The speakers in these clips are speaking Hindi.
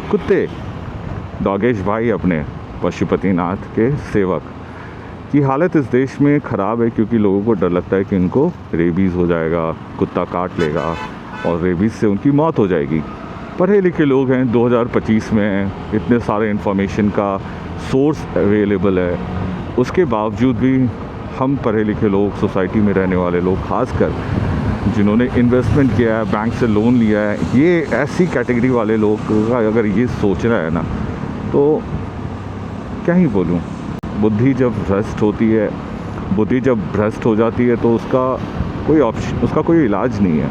कुत्ते, डॉगेश भाई अपने पशुपतिनाथ के सेवक की हालत इस देश में ख़राब है क्योंकि लोगों को डर लगता है कि उनको रेबीज़ हो जाएगा, कुत्ता काट लेगा और रेबीज़ से उनकी मौत हो जाएगी। पढ़े लिखे लोग हैं, 2025 में हैं, इतने सारे इन्फॉर्मेशन का सोर्स अवेलेबल है, उसके बावजूद भी हम पढ़े लिखे लोग, सोसाइटी में रहने वाले लोग, खासकर जिन्होंने इन्वेस्टमेंट किया है, बैंक से लोन लिया है, ये ऐसी कैटेगरी वाले लोग का अगर ये सोचना है ना, तो क्या ही बोलूँ। बुद्धि जब भ्रष्ट होती है, बुद्धि जब भ्रष्ट हो जाती है तो उसका कोई इलाज नहीं है।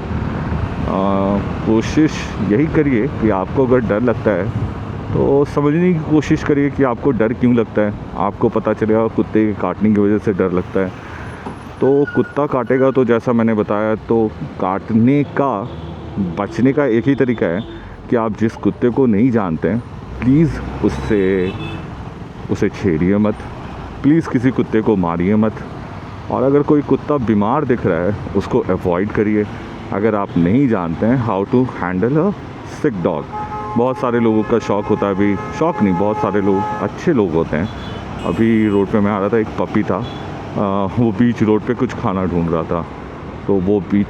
कोशिश यही करिए कि आपको अगर डर लगता है तो समझने की कोशिश करिए कि आपको डर क्यों लगता है। आपको पता चलेगा कुत्ते के काटने की वजह से डर लगता है, तो कुत्ता काटेगा तो जैसा मैंने बताया, तो काटने का बचने का एक ही तरीका है कि आप जिस कुत्ते को नहीं जानते हैं प्लीज़ उसे छेड़िए मत, प्लीज़ किसी कुत्ते को मारिए मत, और अगर कोई कुत्ता बीमार दिख रहा है उसको अवॉइड करिए। अगर आप नहीं जानते हैं how to handle a sick dog, बहुत सारे लोगों का शौक़ होता है, अभी शौक़ नहीं, बहुत सारे लोग अच्छे लोग होते हैं। अभी रोड पे मैं आ रहा था, एक पपी था, वो बीच रोड पे कुछ खाना ढूंढ रहा था, तो वो बीच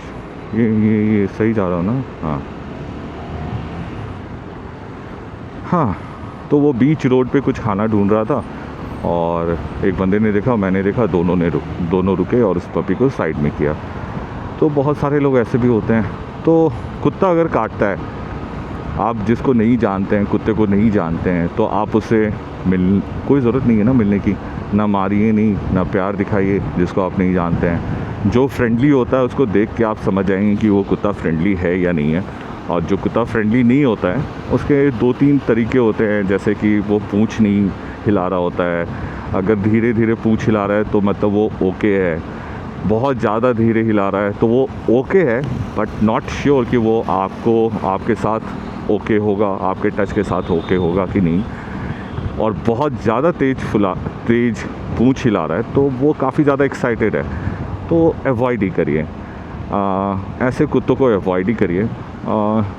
ये सही जा रहा हूँ ना, हाँ, तो वो बीच रोड पे कुछ खाना ढूंढ रहा था और एक बंदे ने देखा, मैंने देखा, दोनों रुके और उस पपी को साइड में किया। तो बहुत सारे लोग ऐसे भी होते हैं। तो कुत्ता अगर काटता है, आप जिसको नहीं जानते हैं, कुत्ते को नहीं जानते हैं, तो आप उससे कोई ज़रूरत नहीं है ना मिलने की, ना मारिए नहीं, ना प्यार दिखाइए जिसको आप नहीं जानते हैं। जो फ्रेंडली होता है उसको देख के आप समझ जाएंगे कि वो कुत्ता फ्रेंडली है या नहीं है, और जो कुत्ता फ्रेंडली नहीं होता है उसके 2-3 तरीके होते हैं, जैसे कि वो पूँछ नहीं हिला रहा होता है। अगर धीरे धीरे पूँछ हिला रहा है तो मतलब वो ओके है, बहुत ज़्यादा धीरे हिला रहा है तो वो ओके है, बट नॉट श्योर कि वो आपके साथ ओके होगा, आपके टच के साथ ओके होगा कि नहीं। और बहुत ज़्यादा तेज़ पूँछ हिला रहा है तो वो काफ़ी ज़्यादा एक्साइटेड है, तो अवॉइड ही करिए, ऐसे कुत्तों को अवॉइड ही करिए।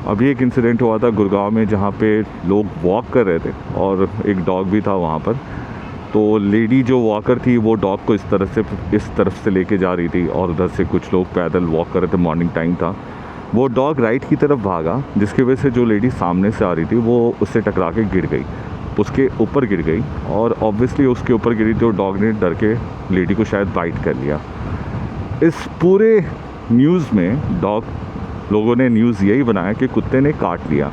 अभी एक इंसिडेंट हुआ था गुड़गांव में, जहाँ पे लोग वॉक कर रहे थे और एक डॉग भी था वहाँ पर। तो लेडी जो वॉकर थी वो डॉग को इस तरफ से लेके जा रही थी और उधर से कुछ लोग पैदल वॉक कर रहे थे, मॉर्निंग टाइम था। वो डॉग राइट की तरफ भागा, जिसकी वजह से जो लेडी सामने से आ रही थी वो उससे टकरा के गिर गई, उसके ऊपर गिर गई, और ऑब्वियसली उसके ऊपर गिरी तो डॉग ने डर के लेडी को शायद बाइट कर लिया। इस पूरे न्यूज़ में लोगों ने न्यूज़ यही बनाया कि कुत्ते ने काट लिया।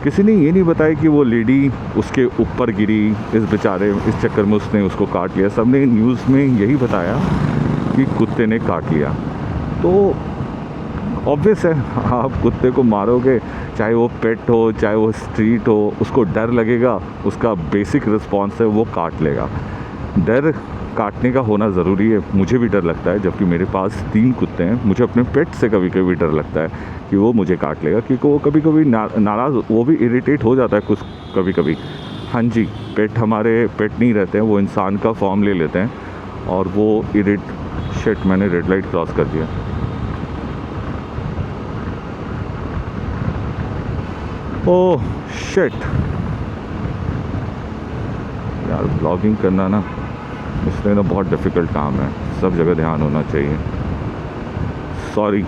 किसी ने ये नहीं बताया कि वो लेडी उसके ऊपर गिरी, इस चक्कर में उसने उसको काट लिया। सबने न्यूज़ में यही बताया कि कुत्ते ने काट लिया। तो ऑब्वियस है, आप कुत्ते को मारोगे, चाहे वो पेट हो चाहे वो स्ट्रीट हो, उसको डर लगेगा, उसका बेसिक रिस्पॉन्स है वो काट लेगा। डर काटने का होना ज़रूरी है। मुझे भी डर लगता है, जबकि मेरे पास 3 कुत्ते हैं। मुझे अपने पेट से कभी कभी डर लगता है कि वो मुझे काट लेगा, क्योंकि वो कभी कभी नाराज़, वो भी इरिटेट हो जाता है कुछ कभी कभी। हाँ जी, पेट हमारे पेट नहीं रहते हैं, वो इंसान का फॉर्म ले लेते हैं और वो शिट, मैंने रेड लाइट क्रॉस कर दिया। ओह शिट यार, ब्लॉगिंग करना ना इसलिए ना बहुत डिफ़िकल्ट काम है, सब जगह ध्यान होना चाहिए। सॉरी,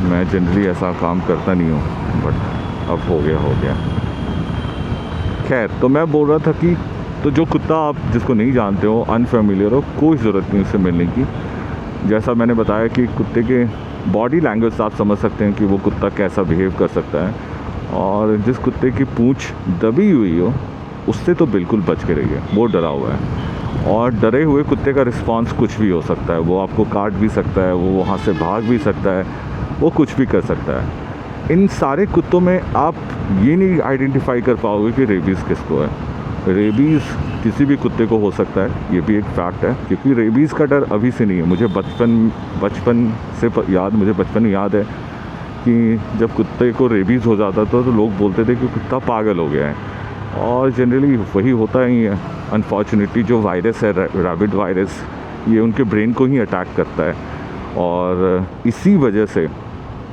मैं जनरली ऐसा काम करता नहीं हूँ, बट अब हो गया। खैर, तो मैं बोल रहा था कि तो जो कुत्ता आप जिसको नहीं जानते हो, अनफेमिलियर हो, कोई ज़रूरत नहीं उससे मिलने की। जैसा मैंने बताया कि कुत्ते के बॉडी लैंग्वेज से आप समझ सकते हैं कि वो कुत्ता कैसा बिहेव कर सकता है, और जिस कुत्ते की पूँछ दबी हुई हो उससे तो बिल्कुल बच के रहिए, वो डरा हुआ है। और डरे हुए कुत्ते का रिस्पांस कुछ भी हो सकता है, वो आपको काट भी सकता है, वो वहाँ से भाग भी सकता है, वो कुछ भी कर सकता है। इन सारे कुत्तों में आप ये नहीं आइडेंटिफाई कर पाओगे कि रेबीज़ किसको है। रेबीज़ किसी भी कुत्ते को हो सकता है, ये भी एक फैक्ट है, क्योंकि रेबीज़ का डर अभी से नहीं है। मुझे बचपन में याद है कि जब कुत्ते को रेबीज़ हो जाता था तो लोग बोलते थे कि कुत्ता पागल हो गया है, और जनरली वही होता ही है। अनफॉर्चुनेटली जो वायरस है, रैबिड वायरस, ये उनके ब्रेन को ही अटैक करता है, और इसी वजह से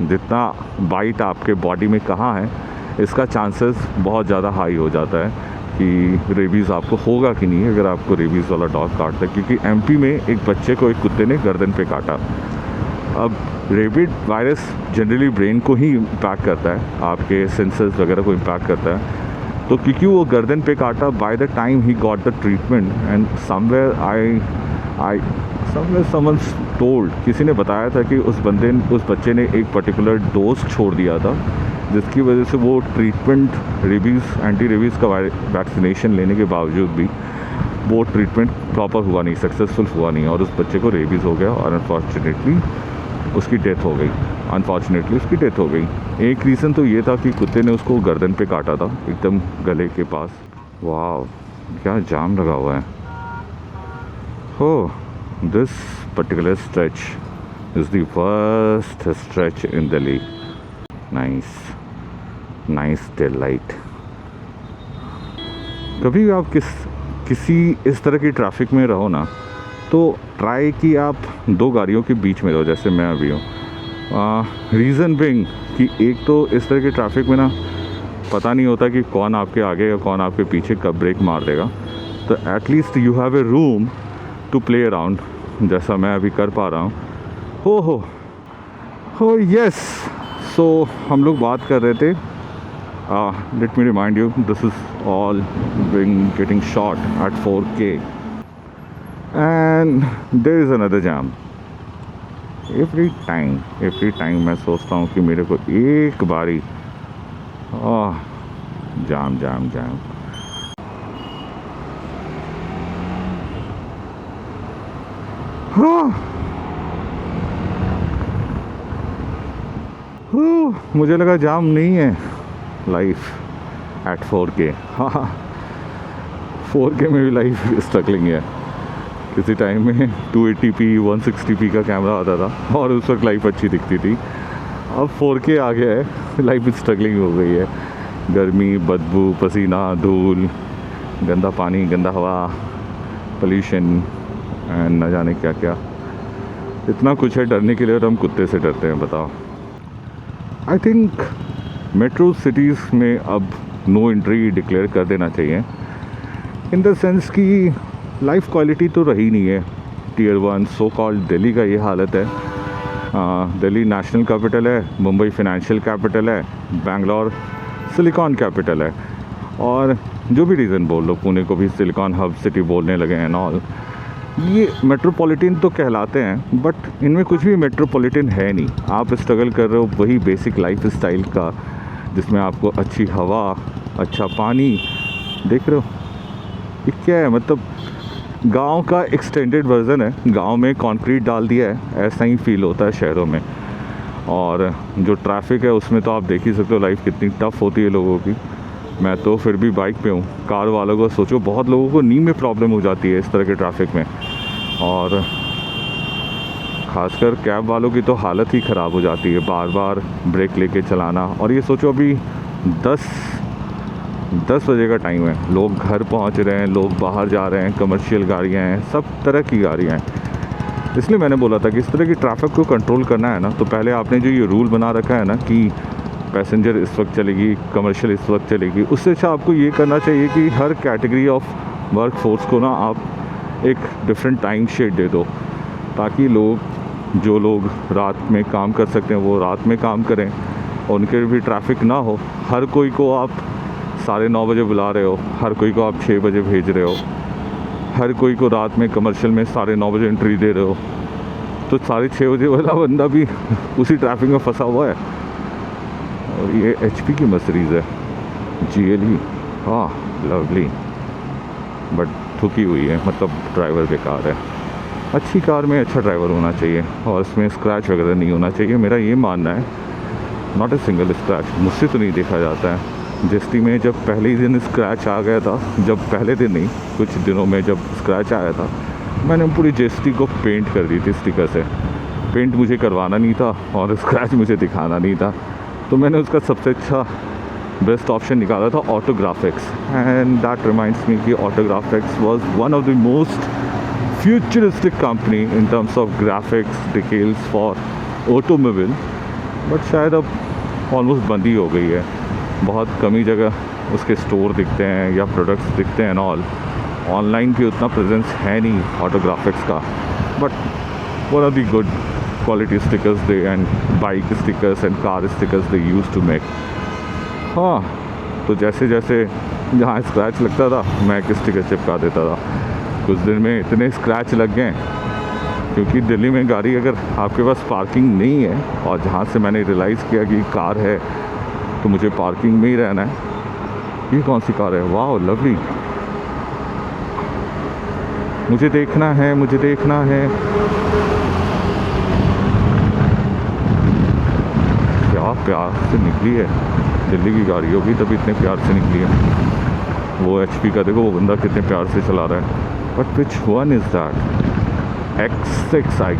जितना बाइट आपके बॉडी में कहाँ है, इसका चांसेस बहुत ज़्यादा हाई हो जाता है कि रेबीज़ आपको होगा कि नहीं अगर आपको रेबीज़ वाला डॉग काटता है। क्योंकि एमपी में एक बच्चे को एक कुत्ते ने गर्दन पे काटा। अब रेबिड वायरस जनरली ब्रेन को ही इम्पैक्ट करता है, आपके सेंसर्स वगैरह को इम्पैक्ट करता है। तो क्योंकि वो गर्दन पे काटा, by the time he got the treatment and somewhere someone told, किसी ने बताया था कि उस बच्चे ने एक पर्टिकुलर डोज छोड़ दिया था, जिसकी वजह से वो ट्रीटमेंट रेबीज़ एंटी रेबीज़ का वैक्सीनेशन लेने के बावजूद भी वो ट्रीटमेंट प्रॉपर हुआ नहीं, सक्सेसफुल हुआ नहीं, और उस बच्चे को रेबीज़ हो गया और अनफॉर्चुनेटली उसकी डेथ हो गई। एक रीज़न तो ये था कि कुत्ते ने उसको गर्दन पे काटा था, एकदम गले के पास। वाह, क्या जाम लगा हुआ है। हो, this particular stretch is the worst stretch in Delhi. Nice tail light. कभी आप किसी इस तरह की ट्रैफिक में रहो ना, तो ट्राई कि आप दो गाड़ियों के बीच में रहो, जैसे मैं अभी हूँ। रीज़न बिंग कि एक तो इस तरह के ट्रैफिक में ना पता नहीं होता कि कौन आपके आगे या कौन आपके पीछे कब ब्रेक मार देगा। तो at least you have a room to play around, जैसा मैं अभी कर पा रहा हूँ। हो यस। सो हम लोग बात कर रहे थे, let me remind you, this is all being getting shot at 4K and there is another jam. every time मैं सोचता हूँ कि मेरे को एक बारी जाम। मुझे लगा जाम नहीं है लाइफ एट 4K। 4K में भी लाइफ स्ट्रगलिंग है। किसी टाइम में 280p 160p का कैमरा आता था और उस वक्त लाइफ अच्छी दिखती थी। अब 4K आ गया है, लाइफ स्ट्रगलिंग हो गई है। गर्मी, बदबू, पसीना, धूल, गंदा पानी, गंदा हवा, पोल्यूशन एंड न जाने क्या क्या, इतना कुछ है डरने के लिए, और हम कुत्ते से डरते हैं, बताओ। आई थिंक मेट्रो सिटीज़ में अब नो एंट्री डिक्लेयर कर देना चाहिए, इन द सेंस कि लाइफ क्वालिटी तो रही नहीं है। टियर 1 सो कॉल्ड दिल्ली का ये हालत है। दिल्ली नेशनल कैपिटल है, मुंबई फाइनेंशियल कैपिटल है, बेंगलोर सिलिकॉन कैपिटल है, और जो भी रीज़न बोल लो, पुणे को भी सिलिकॉन हब सिटी बोलने लगे हैं ऑल। ये मेट्रोपॉलिटन तो कहलाते हैं, बट इनमें कुछ भी मेट्रोपॉलिटन है नहीं। आप स्ट्रगल कर रहे हो वही बेसिक लाइफ स्टाइल का, जिसमें आपको अच्छी हवा, अच्छा पानी, देख रहे हो ये क्या है, मतलब गांव का एक्सटेंडेड वर्जन है। गांव में कंक्रीट डाल दिया है, ऐसा ही फील होता है शहरों में। और जो ट्रैफिक है उसमें तो आप देख ही सकते हो लाइफ कितनी टफ होती है लोगों की। मैं तो फिर भी बाइक पे हूँ, कार वालों को सोचो, बहुत लोगों को नी में प्रॉब्लम हो जाती है इस तरह के ट्रैफिक में, और ख़ासकर कैब वालों की तो हालत ही ख़राब हो जाती है, बार बार ब्रेक लेके चलाना। और ये सोचो अभी 10 बजे का टाइम है, लोग घर पहुंच रहे हैं, लोग बाहर जा रहे हैं, कमर्शियल गाड़ियां हैं, सब तरह की गाड़ियां हैं। इसलिए मैंने बोला था कि इस तरह की ट्रैफिक को कंट्रोल करना है ना, तो पहले आपने जो ये रूल बना रखा है ना कि पैसेंजर इस वक्त चलेगी, कमर्शियल इस वक्त चलेगी, उससे अच्छा आपको ये करना चाहिए कि हर कैटेगरी ऑफ वर्क फोर्स को ना आप एक डिफरेंट टाइम शेड दे दो, ताकि जो लोग रात में काम कर सकते हैं वो रात में काम करें, और उनके भी ट्रैफिक ना हो। हर कोई को आप 9:30 बजे बुला रहे हो, हर कोई को आप 6 बजे भेज रहे हो, हर कोई को रात में कमर्शियल में 9:30 बजे एंट्री दे रहे हो, तो 6:30 बजे वाला बंदा भी उसी ट्रैफिक में फंसा हुआ है। और ये HP की मर्सिडीज़ है, GLE, हाँ लवली, बट ठुकी हुई है, मतलब ड्राइवर बेकार है। अच्छी कार में अच्छा ड्राइवर होना चाहिए, और इसमें स्क्रैच वगैरह नहीं होना चाहिए, मेरा ये मानना है। नॉट ए सिंगल स्क्रैच, मुझसे तो नहीं देखा जाता है। जीएसटी में जब पहले ही दिन स्क्रैच आ गया था, जब पहले दिन नहीं, कुछ दिनों में जब स्क्रैच आया था, मैंने पूरी जीएसटी को पेंट कर दी थी स्टिकर से। पेंट मुझे करवाना नहीं था और स्क्रैच मुझे दिखाना नहीं था, तो मैंने उसका सबसे अच्छा बेस्ट ऑप्शन निकाला था Autographics. And that reminds me कि Autographics was one of the most futuristic company in terms of graphics details for automobile, but शायद अब ऑलमोस्ट बंद ही हो गई है। बहुत कम ही जगह उसके स्टोर दिखते हैं या प्रोडक्ट्स दिखते हैं ऑल। ऑनलाइन भी उतना प्रेजेंस है नहीं ऑटोग्राफिक्स का, but one of the good quality stickers they and bike stickers and car stickers they used to make। हाँ, तो जैसे जैसे जहाँ स्क्रैच लगता था मैं एक स्टिकर चिपका देता था। कुछ दिन में इतने स्क्रैच लग गए, क्योंकि दिल्ली में गाड़ी अगर आपके पास पार्किंग नहीं है, और जहाँ से मैंने रियलाइज़ किया कि कार है तो मुझे पार्किंग में ही रहना है। ये कौन सी कार है? वाह लवली, मुझे देखना है, मुझे देखना है। क्या प्यार से निकली है, दिल्ली की गाड़ी होगी तभी इतने प्यार से निकली है। वो HP का देखो, वो बंदा कितने प्यार से चला रहा है। But which one is that? X6 I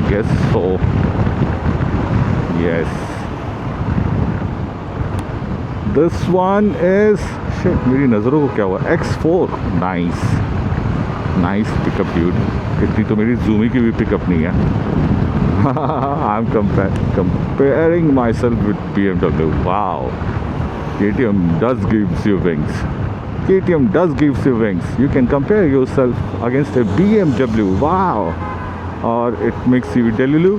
guess so, yes this one is, shit मेरी नज़रों को क्या हुआ? X4, nice pickup dude. इतनी तो मेरी ज़ूमी की भी पिकअप नहीं है। I am comparing myself with BMW। wow, KTM does gives you wings, KTM does gives you wings, you can compare yourself against a BMW। wow, or it makes you delusional।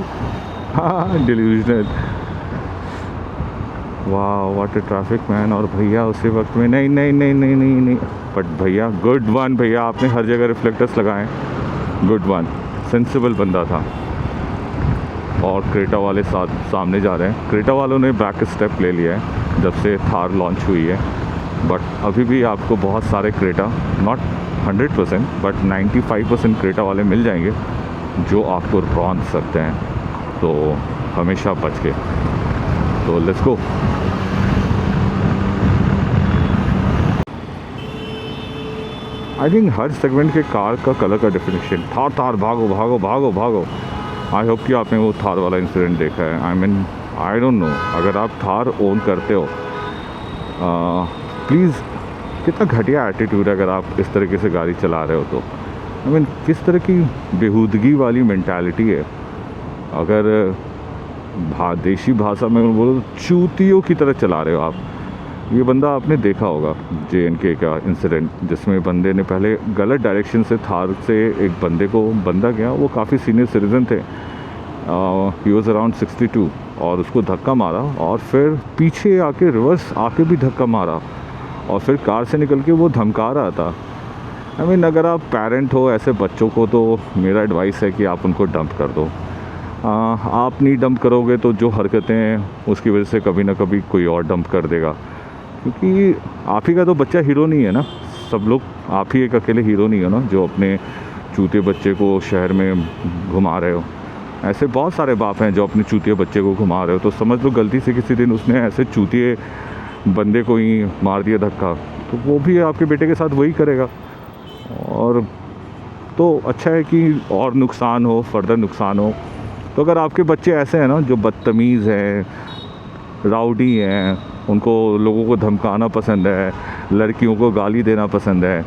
वाह व्हाट ए ट्रैफिक मैन। और भैया उसी वक्त में नहीं, बट भैया गुड वन, भैया आपने हर जगह रिफ्लेक्टर्स लगाए, गुड वन, सेंसिबल बंदा था। और क्रेटा वाले सामने जा रहे हैं। क्रेटा वालों ने बैक स्टेप ले लिया है जब से थार लॉन्च हुई है, बट अभी भी आपको बहुत सारे क्रेटा, नॉट 100% बट 95% क्रेटा वाले मिल जाएंगे जो आपको रौंद सकते हैं, तो हमेशा बच के। तो let's go. I think her segment के कार का कलर का डेफिनेशन, थार भागो भागो भागो भागो। आई होप कि आपने वो थार वाला इंसिडेंट देखा है। आई डोंट नो, अगर आप थार ओन करते हो, प्लीज़, कितना घटिया एटीट्यूड है अगर आप इस तरीके से गाड़ी चला रहे हो तो। किस तरह की बेहूदगी वाली मेंटालिटी है। अगर देशी भाषा में बोलो, चूतियों की तरह चला रहे हो आप। ये बंदा आपने देखा होगा JNK का इंसिडेंट, जिसमें बंदे ने पहले गलत डायरेक्शन से थार से एक बंदा गया, वो काफ़ी सीनियर सिटीजन थे, ही वॉज अराउंड 62, और उसको धक्का मारा, और फिर पीछे आके रिवर्स आके भी धक्का मारा, और फिर कार से निकल के वो धमका रहा था। अगर आप पेरेंट हो ऐसे बच्चों को, तो मेरा एडवाइस है कि आप उनको डंप कर दो। आप नहीं डंप करोगे तो जो हरकतें हैं उसकी वजह से कभी ना कभी कोई और डंप कर देगा, क्योंकि आप ही का तो बच्चा हीरो नहीं है ना। सब लोग, आप ही एक अकेले हीरो नहीं है ना जो अपने चूतिए बच्चे को शहर में घुमा रहे हो। ऐसे बहुत सारे बाप हैं जो अपने चूतिए बच्चे को घुमा रहे हो, तो समझ लो गलती से किसी दिन उसने ऐसे चूतिए बंदे को ही मार दिया धक्का, तो वो भी आपके बेटे के साथ वही करेगा। और तो अच्छा है कि और नुकसान हो, फर्दर नुकसान हो। तो अगर आपके बच्चे ऐसे हैं ना जो बदतमीज़ हैं, राउडी हैं, उनको लोगों को धमकाना पसंद है, लड़कियों को गाली देना पसंद है,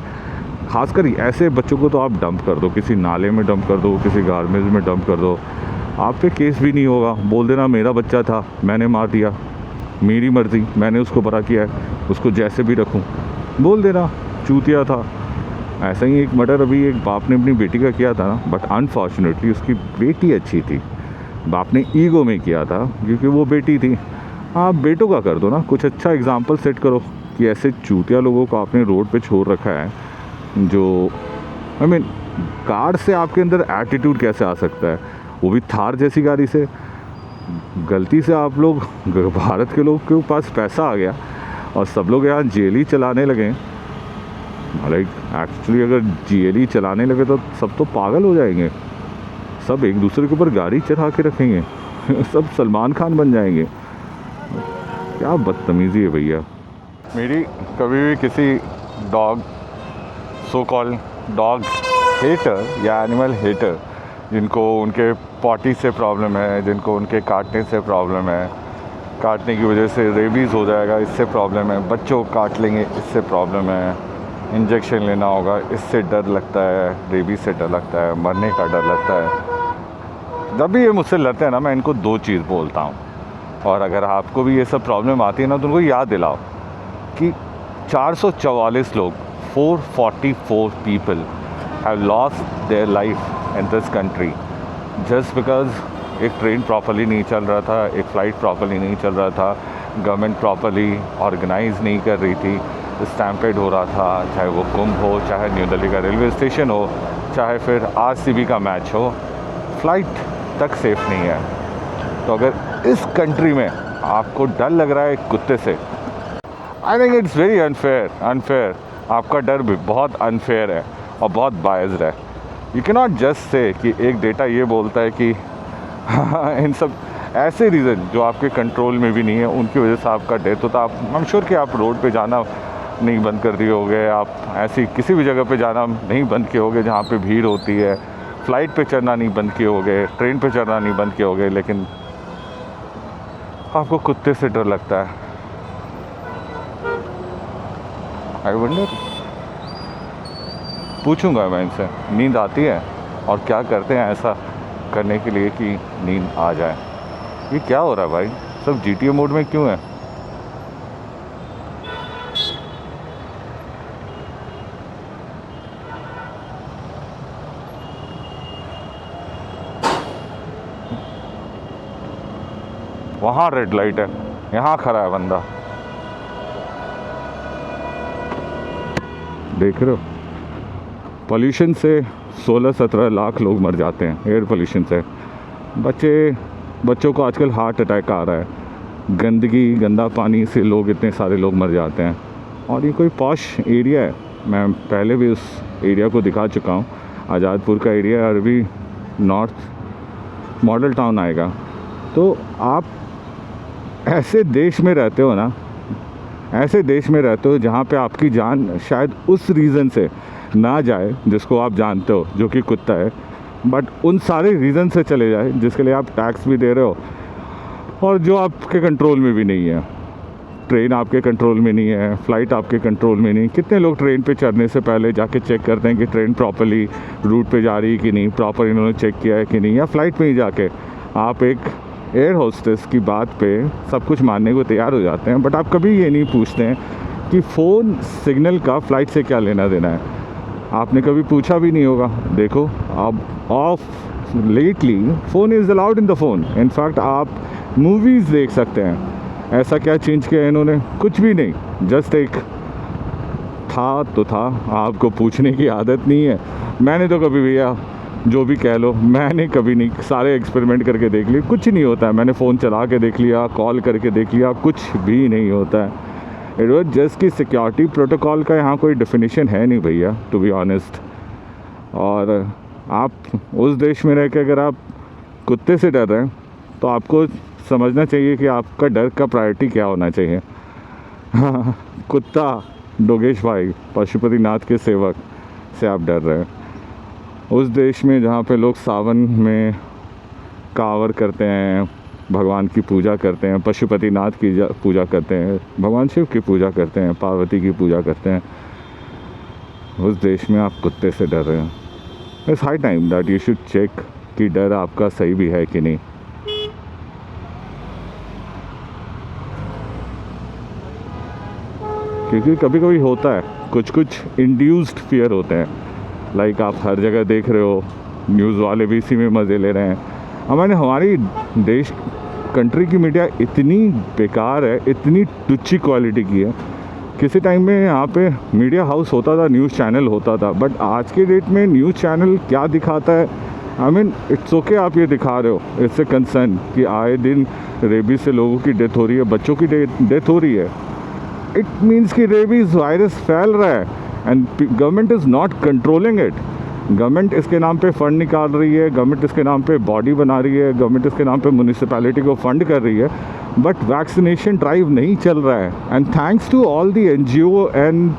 ख़ासकर ऐसे बच्चों को तो आप डंप कर दो, किसी नाले में डंप कर दो, किसी गार्बेज में डंप कर दो। आप पे केस भी नहीं होगा, बोल देना मेरा बच्चा था, मैंने मार दिया, मेरी मर्ज़ी, मैंने उसको बड़ा किया है, उसको जैसे भी रखूं, बोल देना चूतिया था। ऐसा ही एक मर्डर अभी एक बाप ने अपनी बेटी का किया था ना, बट अनफॉर्चुनेटली उसकी बेटी अच्छी थी, बाप ने ईगो में किया था क्योंकि वो बेटी थी। आप बेटों का कर दो ना, कुछ अच्छा एग्जाम्पल सेट करो कि ऐसे चूतिया लोगों को आपने रोड पे छोड़ रखा है, जो कार से आपके अंदर एटीट्यूड कैसे आ सकता है, वो भी थार जैसी गाड़ी से। गलती से आप लोग, भारत के लोग के पास पैसा आ गया और सब लोग यहाँ जेली चलाने लगे। लाइक एक्चुअली अगर जेली चलाने लगे तो सब तो पागल हो जाएंगे, सब एक दूसरे के ऊपर गाड़ी चढ़ा के रखेंगे, सब सलमान खान बन जाएंगे। क्या बदतमीज़ी है भैया। मेरी कभी भी किसी dog, so called dog hater या एनिमल हेटर, जिनको उनके पॉटी से प्रॉब्लम है, जिनको उनके काटने से प्रॉब्लम है, काटने की वजह से रेबीज़ हो जाएगा इससे प्रॉब्लम है, बच्चों को काट लेंगे इससे प्रॉब्लम है, इंजेक्शन लेना होगा इससे डर लगता है, रेबीज़ से डर लगता है, मरने का डर लगता है, जब भी ये मुझसे लड़ते हैं ना, मैं इनको दो चीज़ बोलता हूँ, और अगर आपको भी ये सब प्रॉब्लम आती है ना, तो उनको याद दिलाओ कि 444 लोग, 444 people have lost their life in this country just because एक ट्रेन प्रॉपरली नहीं चल रहा था, एक फ़्लाइट प्रॉपरली नहीं चल रहा था, गवर्नमेंट प्रॉपरली ऑर्गेनाइज नहीं कर रही थी, स्टैम्पेड हो रहा था, चाहे वो कुंभ हो, चाहे न्यू दिल्ली का रेलवे स्टेशन हो, चाहे फिर आरसीबी का मैच हो, फ़्लाइट तक सेफ़ नहीं है। तो अगर इस कंट्री में आपको डर लग रहा है एक कुत्ते से, I think it's very unfair. आपका डर भी बहुत अनफेयर है और बहुत बायस्ड है। You can not just say कि एक डेटा ये बोलता है कि इन सब ऐसे रीज़न जो आपके कंट्रोल में भी नहीं है, उनकी वजह से आपका डेथ होता। आप आई एम श्योर कि आप रोड पे जाना नहीं बंद कर दिए होगे, आप ऐसी किसी भी जगह पे जाना नहीं बंद किए होगे जहाँ पे भीड़ होती है, फ़्लाइट पे चढ़ना नहीं बंद किए होगे, ट्रेन पे चढ़ना नहीं बंद किए होगे, लेकिन आपको कुत्ते से डर लगता है। आई वंडर, पूछूंगा मैं इनसे नींद आती है और क्या करते हैं ऐसा करने के लिए कि नींद आ जाए। ये क्या हो रहा है भाई, सब GTA मोड में क्यों है? वहाँ रेड लाइट है, यहाँ खड़ा है बंदा, देख रहे हो? पोल्यूशन से 16-17 लाख लोग मर जाते हैं, एयर पोल्यूशन से। बच्चों को आजकल हार्ट अटैक आ रहा है, गंदा पानी से लोग, इतने सारे लोग मर जाते हैं। और ये कोई पॉश एरिया है, मैं पहले भी उस एरिया को दिखा चुका हूँ, आज़ादपुर का एरिया, अरबी नॉर्थ मॉडल टाउन आएगा। तो आप ऐसे देश में रहते हो ना, ऐसे देश में रहते हो जहाँ पे आपकी जान शायद उस रीज़न से ना जाए जिसको आप जानते हो, जो कि कुत्ता है, बट उन सारे रीज़न से चले जाए जिसके लिए आप टैक्स भी दे रहे हो और जो आपके कंट्रोल में भी नहीं है। ट्रेन आपके कंट्रोल में नहीं है, फ़्लाइट आपके कंट्रोल में नहीं। कितने लोग ट्रेन पे चढ़ने से पहले जाके चेक करते हैं कि ट्रेन प्रॉपरली रूट पे जा रही है कि नहीं, प्रॉपर इन्होंने चेक किया है कि नहीं, या फ़्लाइट में ही जाके आप एक एयर होस्टेस की बात पे सब कुछ मानने को तैयार हो जाते हैं, बट आप कभी ये नहीं पूछते हैं कि फ़ोन सिग्नल का फ़्लाइट से क्या लेना देना है। आपने कभी पूछा भी नहीं होगा। देखो, आप of lately phone is allowed in the phone. In fact आप मूवीज़ देख सकते हैं। ऐसा क्या चेंज किया इन्होंने? कुछ भी नहीं, जस्ट एक था तो था। आपको पूछने की आदत नहीं है। मैंने तो कभी भैया जो भी कह लो, मैंने कभी नहीं, सारे एक्सपेरिमेंट करके देख लिए, कुछ नहीं होता है। मैंने फ़ोन चला के देख लिया, कॉल करके देख लिया, कुछ भी नहीं होता है। इट वॉज जस्ट कि सिक्योरिटी प्रोटोकॉल का यहाँ कोई डेफिनेशन है नहीं भैया, टू बी ऑनेस्ट। और आप उस देश में रह के अगर आप कुत्ते से डर रहे हैं तो आपको समझना चाहिए कि आपका डर का प्रायोरिटी क्या होना चाहिए। कुत्ता डोगेश भाई, पशुपतिनाथ के सेवक से आप डर रहे हैं। उस देश में जहाँ पे लोग सावन में कांवर करते हैं, भगवान की पूजा करते हैं, पशुपतिनाथ की पूजा करते हैं, भगवान शिव की पूजा करते हैं, पार्वती की पूजा करते हैं, उस देश में आप कुत्ते से डर रहे हैं। It's high time that you should check कि डर आपका सही भी है कि नहीं। क्योंकि कभी कभी होता है, कुछ इंड्यूस्ड फियर होते हैं। लाइक आप हर जगह देख रहे हो, न्यूज़ वाले भी इसी में मज़े ले रहे हैं। हमारी देश कंट्री की मीडिया इतनी बेकार है, इतनी टुच्ची क्वालिटी की है। किसी टाइम में यहाँ पे मीडिया हाउस होता था, न्यूज़ चैनल होता था, बट आज के डेट में न्यूज़ चैनल क्या दिखाता है? इट्स ओके आप ये दिखा रहे हो, इट्स ए कंसर्न कि आए दिन रेबीज से लोगों की डेथ हो रही है, बच्चों की डेथ हो रही है। इट मीन्स कि रेबीज वायरस फैल रहा है and government is not controlling it. Government इसके नाम पे फ़ंड निकाल रही है, गवर्नमेंट इसके नाम पे बॉडी बना रही है, गवर्नमेंट इसके नाम पे म्यूनिसिपैलिटी को फंड कर रही है, बट वैक्सीनेशन ड्राइव नहीं चल रहा है। And thanks to all the NGO and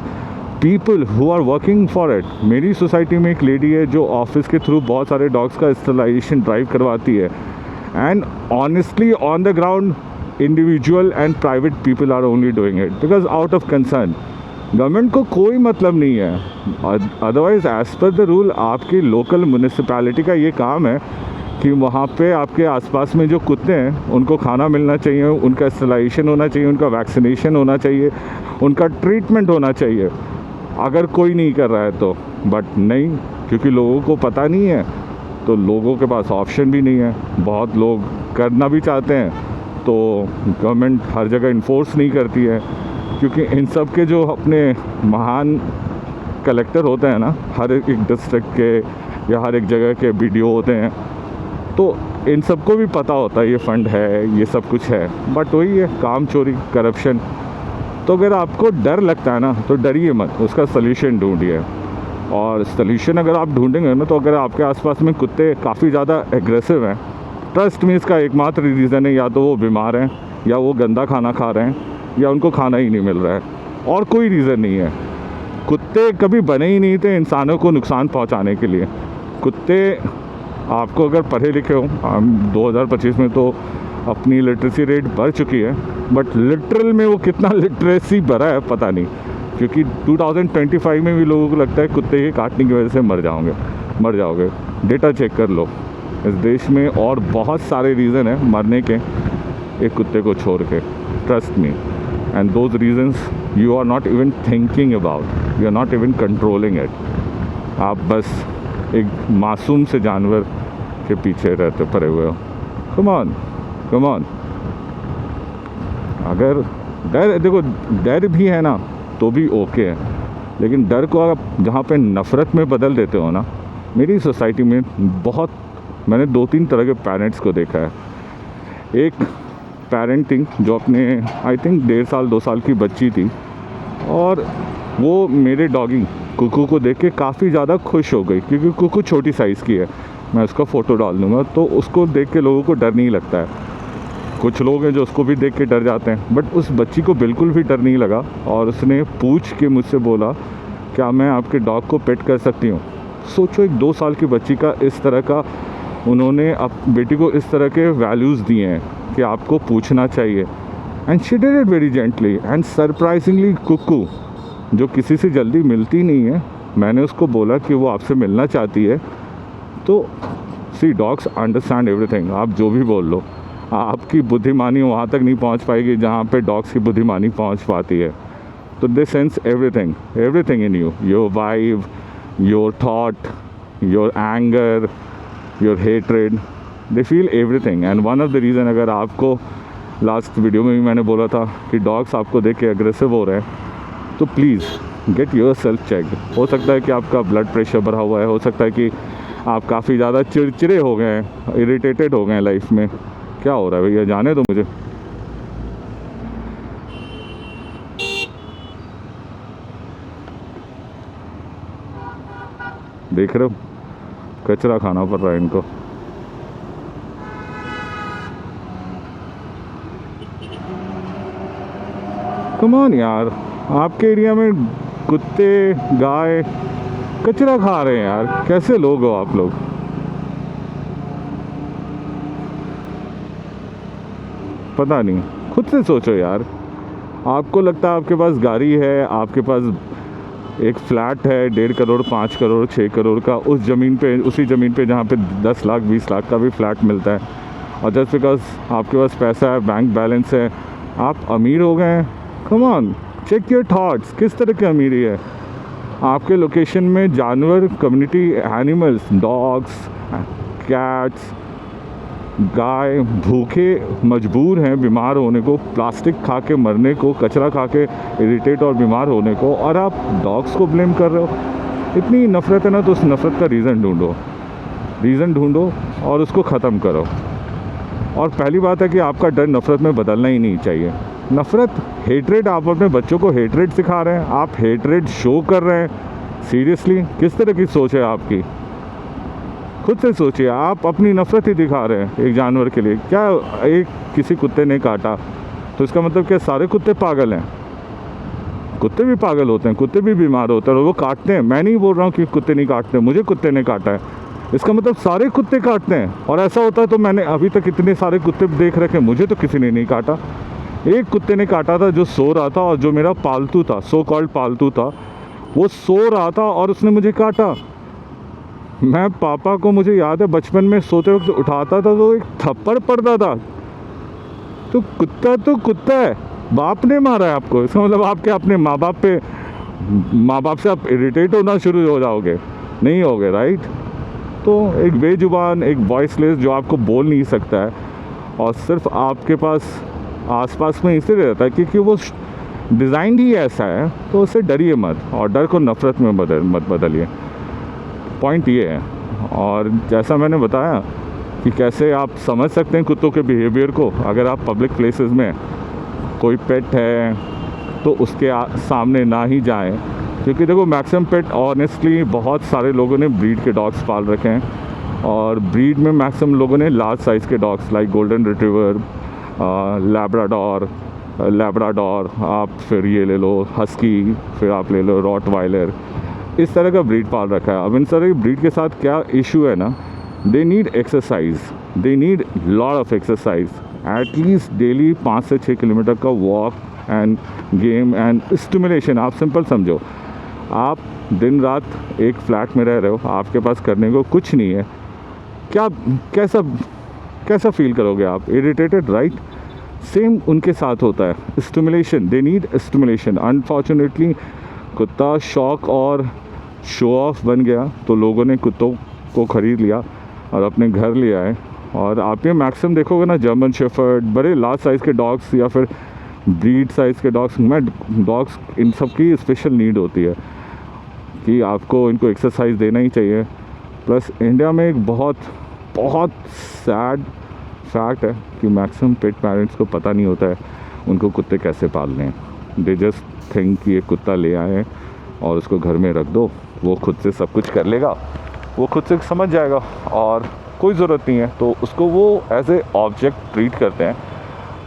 people who are working for it. मेरी सोसाइटी में एक लेडी है जो ऑफिस के थ्रू बहुत सारे डॉग्स का स्टरलाइजेशन ड्राइव करवाती है। And honestly on the ground individual and private people are only doing it because out of concern. Government को कोई मतलब नहीं है। Otherwise as per the rule आपकी लोकल म्यूनिसिपैलिटी का ये काम है कि वहाँ पे आपके आसपास में जो कुत्ते हैं उनको खाना मिलना चाहिए, उनका स्टेलाइजेशन होना चाहिए, उनका वैक्सीनेशन होना चाहिए, उनका ट्रीटमेंट होना चाहिए, अगर कोई नहीं कर रहा है तो। बट नहीं, क्योंकि लोगों को पता नहीं है तो लोगों के पास ऑप्शन भी नहीं है। बहुत लोग करना भी चाहते हैं तो गवर्नमेंट हर जगह इन्फोर्स नहीं करती है, क्योंकि इन सब के जो अपने महान कलेक्टर होते हैं ना, हर एक डिस्ट्रिक्ट के या हर एक जगह के BDO होते हैं, तो इन सबको भी पता होता है ये फ़ंड है, ये सब कुछ है। बट वही है, काम चोरी, करप्शन। तो अगर आपको डर लगता है ना तो डरिए मत, उसका सल्यूशन ढूंढिए। और सल्यूशन अगर आप ढूंढेंगे ना, तो अगर आपके आसपास में कुत्ते काफ़ी ज़्यादा एग्रेसिव हैं, ट्रस्ट में इसका एकमात्र रीज़न है या तो वो बीमार हैं, या वो गंदा खाना खा रहे हैं, या उनको खाना ही नहीं मिल रहा है, और कोई रीज़न नहीं है। कुत्ते कभी बने ही नहीं थे इंसानों को नुकसान पहुंचाने के लिए। कुत्ते, आपको अगर पढ़े लिखे हो, हम 2025 में तो अपनी लिटरेसी रेट बढ़ चुकी है, बट लिटरल में वो कितना लिटरेसी बढ़ा है पता नहीं, क्योंकि 2025 में भी लोगों को लगता है कुत्ते के काटने की वजह से मर जाओगे। डेटा चेक कर लो, इस देश में और बहुत सारे रीज़न हैं मरने के एक कुत्ते को छोड़ के, trust me. And those reasons you are not even thinking about, you are not even controlling it. आप बस एक मासूम से जानवर के पीछे रहते पड़े हुए हो। Come on. अगर डर, देखो डर भी है ना तो भी ओके है, लेकिन डर को आप जहाँ पे नफ़रत में बदल देते हो ना, मेरी सोसाइटी में बहुत, मैंने 2-3 तरह के पेरेंट्स को देखा है। एक पेरेंटिंग जो अपने आई थिंक 1.5 साल 2 साल की बच्ची थी, और वो मेरे डॉगी कुकू को देख के काफ़ी ज़्यादा खुश हो गई, क्योंकि कुकू छोटी साइज़ की है। मैं उसका फ़ोटो डाल दूँगा, तो उसको देख के लोगों को डर नहीं लगता है। कुछ लोग हैं जो उसको भी देख के डर जाते हैं, बट उस बच्ची को बिल्कुल भी डर नहीं लगा, और उसने पूछ के मुझसे बोला, क्या मैं आपके डॉग को पेट कर सकती हूँ? सोचो, एक 2 साल की बच्ची का इस तरह का, उन्होंने बेटी को इस तरह के वैल्यूज़ दिए हैं कि आपको पूछना चाहिए। And she did it very gently and surprisingly. Kuku जो किसी से जल्दी मिलती नहीं है, मैंने उसको बोला कि वो आपसे मिलना चाहती है, तो सी डॉग्स अंडरस्टैंड एवरीथिंग। आप जो भी बोल लो, आपकी बुद्धिमानी वहाँ तक नहीं पहुँच पाएगी जहाँ पे डॉग्स की बुद्धिमानी पहुँच पाती है। तो they sense everything in you, your vibe, your thought, your anger, your hatred, they feel everything. And one of the reason, अगर आपको लास्ट वीडियो में भी मैंने बोला था कि डॉग्स आपको देख के एग्रेसिव हो रहे हैं, तो please get yourself check. हो सकता है कि आपका ब्लड प्रेशर बढ़ा हुआ है, हो सकता है कि आप काफ़ी ज़्यादा चिड़चिड़े हो गए हैं, इरिटेटेड हो गए हैं लाइफ में। क्या हो रहा है भैया, जाने दो मुझे। देख रहे हो, कचरा खाना पड़ रहा है इनको। कम ऑन यार, आपके एरिया में कुत्ते गाय कचरा खा रहे हैं यार, कैसे लोग हो आप लोग? पता नहीं, खुद से सोचो यार। आपको लगता है आपके पास गाड़ी है, आपके पास एक फ्लैट है 1.5 करोड़ 5 करोड़ 6 करोड़ का, उस ज़मीन पे, उसी ज़मीन पे जहाँ पे 10 लाख 20 लाख का भी फ्लैट मिलता है, और जस्ट बिकॉज आपके पास पैसा है, बैंक बैलेंस है, आप अमीर हो गए हैं? Come on, check your thoughts, किस तरह की अमीरी है? आपके लोकेशन में जानवर, कम्युनिटी एनिमल्स, डॉग्स, कैट्स, गाय भूखे मजबूर हैं बीमार होने को, प्लास्टिक खा के मरने को, कचरा खा के इरिटेट और बीमार होने को, और आप डॉग्स को ब्लेम कर रहे हो। इतनी नफ़रत है ना, तो उस नफ़रत का रीज़न ढूंढो और उसको ख़त्म करो। और पहली बात है कि आपका डर नफ़रत में बदलना ही नहीं चाहिए। नफ़रत, हेट्रेड, आप अपने बच्चों को हेट्रेड सिखा रहे हैं, आप हेट्रेड शो कर रहे हैं। सीरियसली, किस तरह की सोच है आपकी? खुद से सोचिए, आप अपनी नफ़रत ही दिखा रहे हैं एक जानवर के लिए। क्या एक किसी कुत्ते ने काटा तो इसका मतलब क्या सारे कुत्ते पागल हैं? कुत्ते भी पागल होते हैं, कुत्ते भी बीमार होते हैं और वो काटते हैं। मैं नहीं बोल रहा हूँ कि कुत्ते नहीं काटते, मुझे कुत्ते ने काटा है, इसका मतलब सारे कुत्ते काटते हैं। और ऐसा होता है तो मैंने अभी तक इतने सारे कुत्ते देख रखे, मुझे तो किसी ने नहीं काटा। एक कुत्ते ने काटा था जो सो रहा था, और जो मेरा पालतू था, सो कॉल्ड पालतू था, वो सो रहा था और उसने मुझे काटा। मैं पापा को, मुझे याद है बचपन में सोते वक्त उठाता था तो एक थप्पड़ पड़ता था। तो कुत्ता है, बाप ने मारा है आपको, इसका मतलब आपके अपने माँ बाप से आप इरिटेट होना शुरू हो जाओगे, नहीं होगे, राइट। तो एक बेजुबान, एक वॉइसलेस जो आपको बोल नहीं सकता है और सिर्फ आपके पास आसपास में इसलिए रहता है क्योंकि वो डिज़ाइन ही ऐसा है, तो उससे डरिए मत और डर को नफ़रत में मत बदलिए। पॉइंट ये है। और जैसा मैंने बताया कि कैसे आप समझ सकते हैं कुत्तों के बिहेवियर को, अगर आप पब्लिक प्लेसेस में कोई पेट है तो उसके सामने ना ही जाएं, क्योंकि देखो मैक्सिमम पेट ऑनेस्टली बहुत सारे लोगों ने ब्रीड के डॉग्स पाल रखे हैं और ब्रीड में मैक्सिमम लोगों ने लार्ज साइज़ के dogs like golden retriever, Labrador, आप फिर ये ले लो हस्की, फिर आप ले लो रॉटवाइलर, इस तरह का ब्रीड पाल रखा है। अब इन तरह की ब्रीड के साथ क्या इशू है ना, they need exercise, they need lot of exercise, at least daily 5 से 6 किलोमीटर का walk end game and stimulation. आप सिंपल समझो, आप दिन रात एक फ्लैट में रह रहे हो, आपके पास करने को कुछ नहीं है, कैसा फील करोगे आप? Irritated, right. सेम उनके साथ होता है, stimulation, they need stimulation. Unfortunately कुत्ता शौक और शो ऑफ बन गया तो लोगों ने कुत्तों को ख़रीद लिया और अपने घर ले आए। और आप ये मैक्सिमम देखोगे ना, जर्मन शेफर्ड, बड़े लार्ज साइज़ के डॉग्स या फिर ब्रीड साइज़ के डॉग्स, इन सब की स्पेशल नीड होती है कि आपको इनको एक्सरसाइज देना ही चाहिए। प्लस इंडिया में एक बहुत सैड फैक्ट है कि मैक्सिमम पेट पेरेंट्स को पता नहीं होता है उनको कुत्ते कैसे पालने हैं। दे जस्ट थिंक कि ये कुत्ता ले आए और उसको घर में रख दो, वो खुद से सब कुछ कर लेगा, वो खुद से समझ जाएगा और कोई ज़रूरत नहीं है, तो उसको वो एज ए ऑब्जेक्ट ट्रीट करते हैं।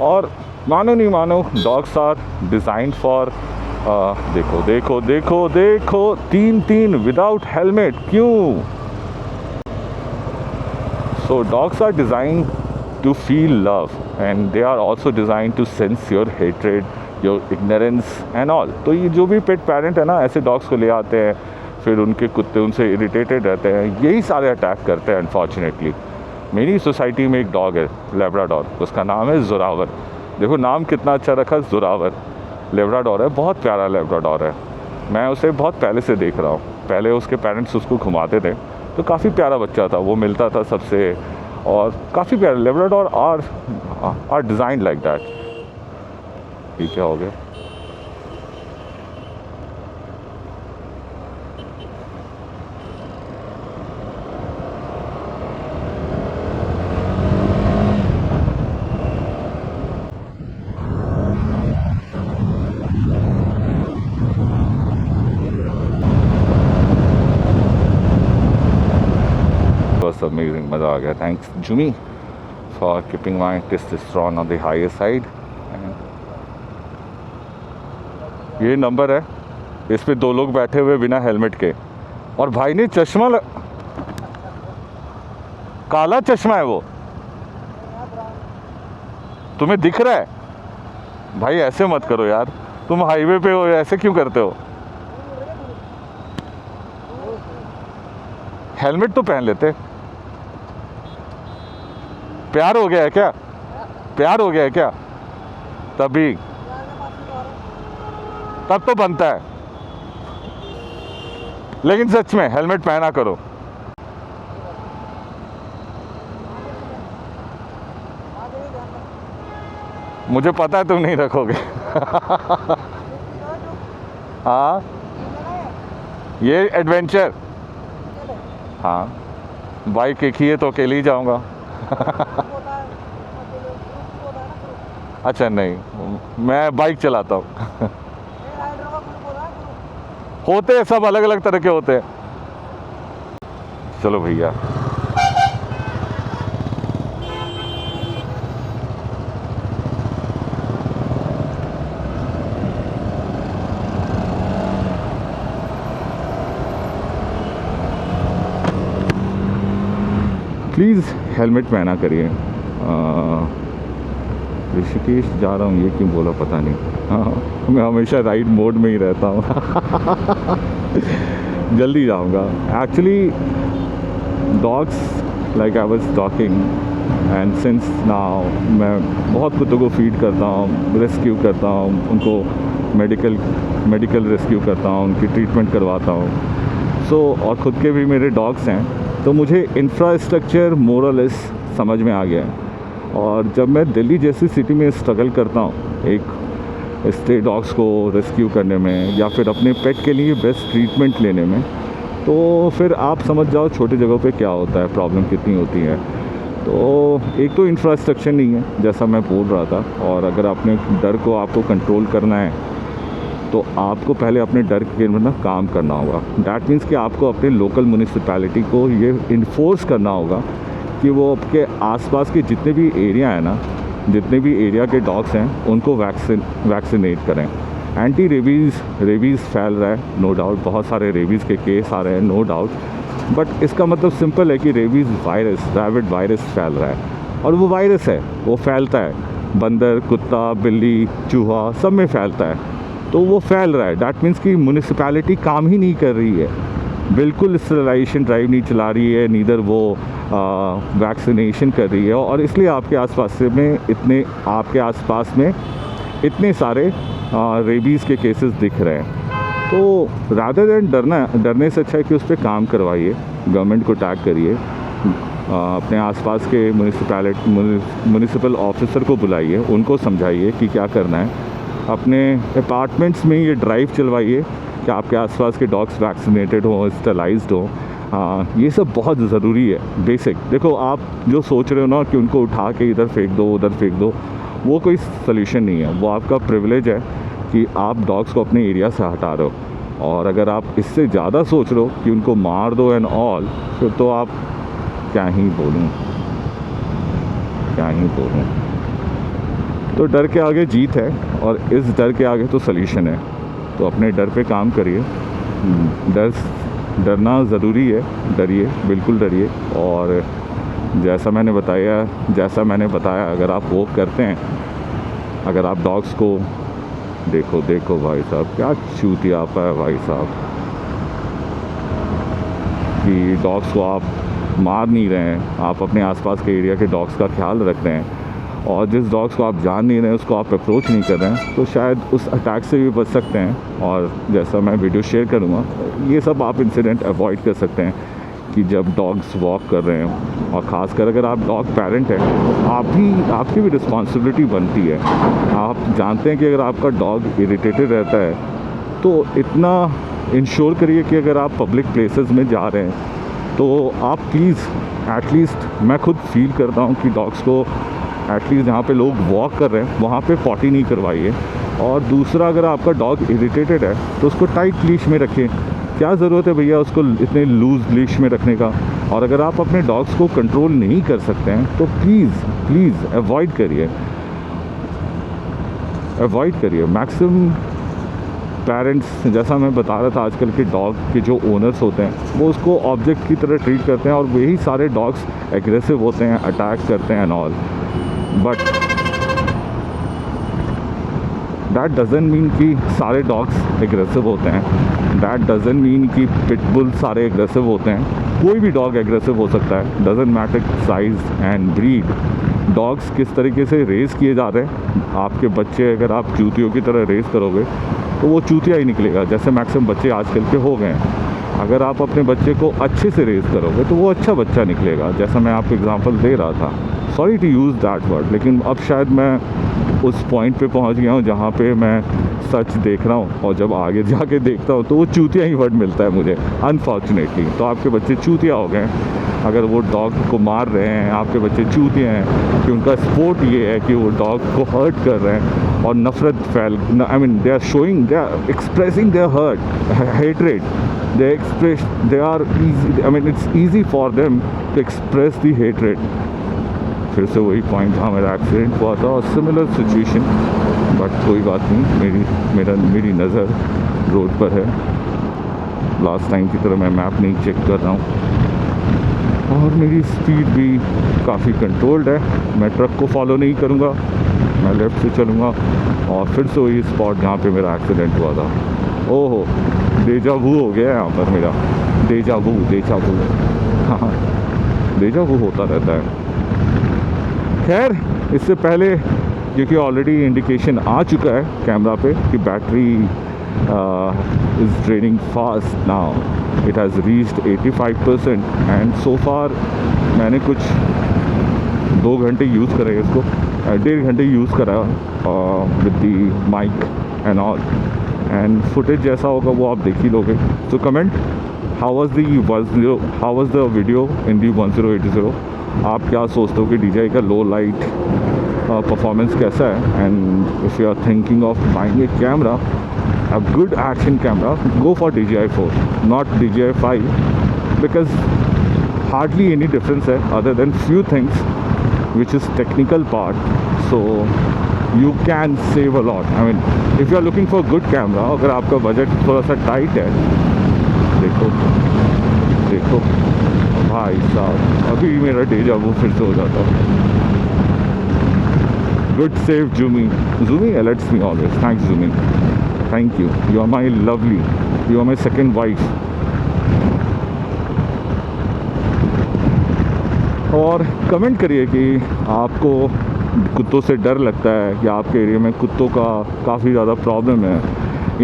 और मानो नहीं मानो, डॉग्स आर डिज़ाइन फॉर, देखो 3 विदाउट हेलमेट, क्यों? So dogs are design to feel love and they are also designed to sense your hatred, your ignorance and all. तो ये जो भी पेट पेरेंट है ना, ऐसे डॉग्स को ले आते हैं, फिर उनके कुत्ते उनसे इरिटेटेड रहते हैं, यही सारे अटैक करते हैं अनफॉर्चुनेटली। मेरी सोसाइटी में एक डॉग है लैब्राडोर, उसका नाम है जोरावर। देखो नाम कितना अच्छा रखा, जोरावर लैब्राडोर है, बहुत प्यारा लैब्राडोर है। मैं उसे बहुत पहले से देख रहा हूँ, पहले उसके पेरेंट्स उसको घुमाते थे तो काफ़ी प्यारा बच्चा था, वो मिलता था सबसे और काफ़ी प्यारे। Labrador are design like that. ये क्या हो गया? was amazing, मज़ा आ गया। Thanks Jumi for keeping my testosterone on the higher side. ये नंबर है, इस पे 2 लोग बैठे हुए बिना हेलमेट के, और भाई ने चश्मा काला चश्मा है, वो तुम्हें दिख रहा है? भाई ऐसे मत करो यार, तुम हाईवे पे हो, ऐसे क्यों करते हो? हेलमेट तो पहन लेते। प्यार हो गया है क्या? प्यार हो गया है क्या? तभी तब तो बनता है, लेकिन सच में हेलमेट पहना करो। मुझे पता है तुम नहीं रखोगे। हाँ, ये एडवेंचर, हाँ बाइक एक ही है तो अकेले ही जाऊंगा। अच्छा नहीं, मैं बाइक चलाता हूँ। होते हैं सब अलग अलग तरह के होते हैं। चलो भैया, प्लीज़ हेलमेट पहना करिए। ऋषिकेश जा रहा हूँ, ये क्यों बोला पता नहीं। हाँ, मैं हमेशा राइड मोड में ही रहता हूँ। जल्दी जाऊँगा। Actually dogs like I was talking and since now मैं बहुत कुत्तों को फीड करता हूँ, रेस्क्यू करता हूँ, उनको मेडिकल रेस्क्यू करता हूँ, उनकी ट्रीटमेंट करवाता हूँ। सो और ख़ुद के भी मेरे डॉग्स हैं, तो मुझे इंफ्रास्ट्रक्चर मोरलेस समझ में आ गया है। और जब मैं दिल्ली जैसी सिटी में स्ट्रगल करता हूँ एक स्ट्रे डॉग्स को रेस्क्यू करने में या फिर अपने पेट के लिए बेस्ट ट्रीटमेंट लेने में, तो फिर आप समझ जाओ छोटी जगहों पे क्या होता है, प्रॉब्लम कितनी होती है। तो एक तो इंफ्रास्ट्रक्चर नहीं है जैसा मैं बोल रहा था, और अगर अपने डर को आपको कंट्रोल करना है तो आपको पहले अपने डर के मतलब काम करना होगा। डैट मीन्स कि आपको अपने लोकल म्यूनिसिपैलिटी को ये इन्फोर्स करना होगा कि वो आपके आसपास के जितने भी एरिया है ना, जितने भी एरिया के डॉग्स हैं उनको वैक्सीनेट करें। एंटी रेबीज़ फैल रहा है, नो डाउट, बहुत सारे रेबीज़ के केस आ रहे हैं, नो डाउट, बट इसका मतलब सिंपल है कि रेबीज़ वायरस, रैबिड वायरस फैल रहा है, और वो वायरस है, वो फैलता है, बंदर, कुत्ता, बिल्ली, चूहा सब में फैलता है, तो वो फैल रहा है। डैट मीन्स कि म्यूनिसिपैलिटी काम ही नहीं कर रही है, बिल्कुल स्टेरिलाइजेशन ड्राइव नहीं चला रही है, नीदर वो वैक्सीनेशन कर रही है, और इसलिए आपके आसपास में इतने सारे रेबीज़ के केसेस दिख रहे हैं। तो रादर देन डरने से अच्छा है कि उस पर काम करवाइए, गवर्नमेंट को टैग करिए, अपने आसपास के म्यूनिसिपल ऑफिसर को बुलाइए, उनको समझाइए कि क्या करना है, अपने अपार्टमेंट्स में ये ड्राइव चलवाइए कि आपके आसपास के डॉग्स वैक्सीनेटेड हों, स्टरलाइज्ड हों। ये सब बहुत ज़रूरी है, बेसिक। देखो, आप जो सोच रहे हो ना कि उनको उठा के इधर फेंक दो, उधर फेंक दो, वो कोई सल्यूशन नहीं है। वो आपका प्रिविलेज है कि आप डॉग्स को अपने एरिया से हटा रहे हो, और अगर आप इससे ज़्यादा सोच रहे हो कि उनको मार दो एंड ऑल, फिर तो आप क्या ही बोलूँ। तो डर के आगे जीत है, और इस डर के आगे तो सल्यूशन है। तो अपने डर पे काम करिए, डरना ज़रूरी है, डरिए, बिल्कुल डरिए। और जैसा मैंने बताया अगर आप वो करते हैं, अगर आप डॉग्स को देखो भाई साहब, क्या चूतियापा है भाई साहब, कि डॉग्स को आप मार नहीं रहे हैं, आप अपने आसपास के एरिया के डॉग्स का ख्याल रख रहे हैं, और जिस डॉग्स को आप जान नहीं रहे हैं उसको आप अप्रोच नहीं कर रहे हैं, तो शायद उस अटैक से भी बच सकते हैं। और जैसा मैं वीडियो शेयर करूँगा, ये सब आप इंसिडेंट अवॉइड कर सकते हैं कि जब डॉग्स वॉक कर रहे हैं, और ख़ासकर अगर आप डॉग पेरेंट हैं, आपकी भी रिस्पॉन्सिबिलिटी बनती है। आप जानते हैं कि अगर आपका डॉग इरिटेटेड रहता है, तो इतना इंश्योर करिए कि अगर आप पब्लिक प्लेसेस में जा रहे हैं तो आप प्लीज़ एटलीस्ट, मैं खुद फील करता हूँ कि डॉग्स को एटलीस्ट जहाँ पे लोग वॉक कर रहे हैं वहाँ पे पॉटी नहीं करवाइए। और दूसरा, अगर आपका डॉग इरिटेटेड है तो उसको टाइट लीश में रखें। क्या ज़रूरत है भैया उसको इतने लूज़ लीश में रखने का। और अगर आप अपने डॉग्स को कंट्रोल नहीं कर सकते हैं तो प्लीज़ अवॉइड करिए। मैक्सिमम पेरेंट्स, जैसा मैं बता रहा था, आजकल के डॉग के जो ओनर्स होते हैं वो उसको ऑब्जेक्ट की तरह ट्रीट करते हैं, और वही सारे डॉग्स एग्रेसिव होते हैं, अटैक करते हैं and all. But that doesn't mean कि सारे डॉग्स एग्रेसिव होते हैं, दैट डजंट मीन कि पिटबुल सारे एग्रेसिव होते हैं। कोई भी डॉग एग्रेसिव हो सकता है, doesn't matter size and breed. Dogs किस तरीके से रेस किए जा रहे हैं, आपके बच्चे अगर आप चूतियों की तरह रेस करोगे तो वो चूतिया ही निकलेगा, जैसे मैक्सिमम बच्चे आजकल के हो गए हैं। अगर आप अपने बच्चे को अच्छे से रेस करोगे तो वो अच्छा बच्चा निकलेगा, जैसा मैं आपको एग्जांपल दे रहा था। Sorry to use that word, लेकिन अब शायद मैं उस पॉइंट पे पहुंच गया हूं जहां पे मैं सच देख रहा हूं, और जब आगे जाके देखता हूं तो वो चूतिया ही वर्ड मिलता है मुझे, अनफॉर्चुनेटली। तो आपके बच्चे चूतिया हो गए अगर वो डॉग को मार रहे हैं, आपके बच्चे चूतिया हैं कि उनका स्पोर्ट ये है कि वो डॉग को हर्ट कर रहे हैं और नफ़रत I mean they are expressing their hatred, they are easy, I mean it's easy for them to express the hatred। फिर से वही पॉइंट जहाँ मेरा एक्सीडेंट हुआ था और सिमिलर सिचुएशन, बट कोई बात नहीं, मेरी नज़र रोड पर है। लास्ट टाइम की तरह मैं मैप नहीं चेक कर रहा हूँ, और मेरी स्पीड भी काफ़ी कंट्रोल्ड है। मैं ट्रक को फॉलो नहीं करूँगा, मैं लेफ़्ट से चलूँगा, और फिर से वही स्पॉट जहाँ पे मेरा एक्सीडेंट हुआ था। ओहो, डेजा वू हो गया यहाँ पर मेरा, डेजा वू। हाँ, डेजा वो होता रहता है। खैर, इससे पहले क्योंकि ऑलरेडी इंडिकेशन आ चुका है कैमरा पे कि battery is draining fast now, it has reached 85% and so far मैंने कुछ 2 घंटे यूज़ करे इसको, 1.5 घंटे यूज़ करा with the mic and all, and footage जैसा होगा वो आप देख ही लोगे। So comment how was the video in the 1080। आप क्या सोचते हो कि DJI का लो लाइट परफॉर्मेंस कैसा है? And if you are thinking of buying a camera, a good action camera, go for DJI 4, not DJI 5, because hardly any difference है other than few things which is technical part, so you can save a lot. I mean, if you are looking for good camera, अगर आपका बजट थोड़ा सा टाइट है, देखो भाई साहब, अभी मेरा डेजा वो फिर से हो जाता है। Good save Zoomy alerts me always. Thanks Zoomy. Thank you. You are my lovely. You are my second wife. और कमेंट करिए कि आपको कुत्तों से डर लगता है, या आपके एरिया में कुत्तों का काफ़ी ज़्यादा प्रॉब्लम है,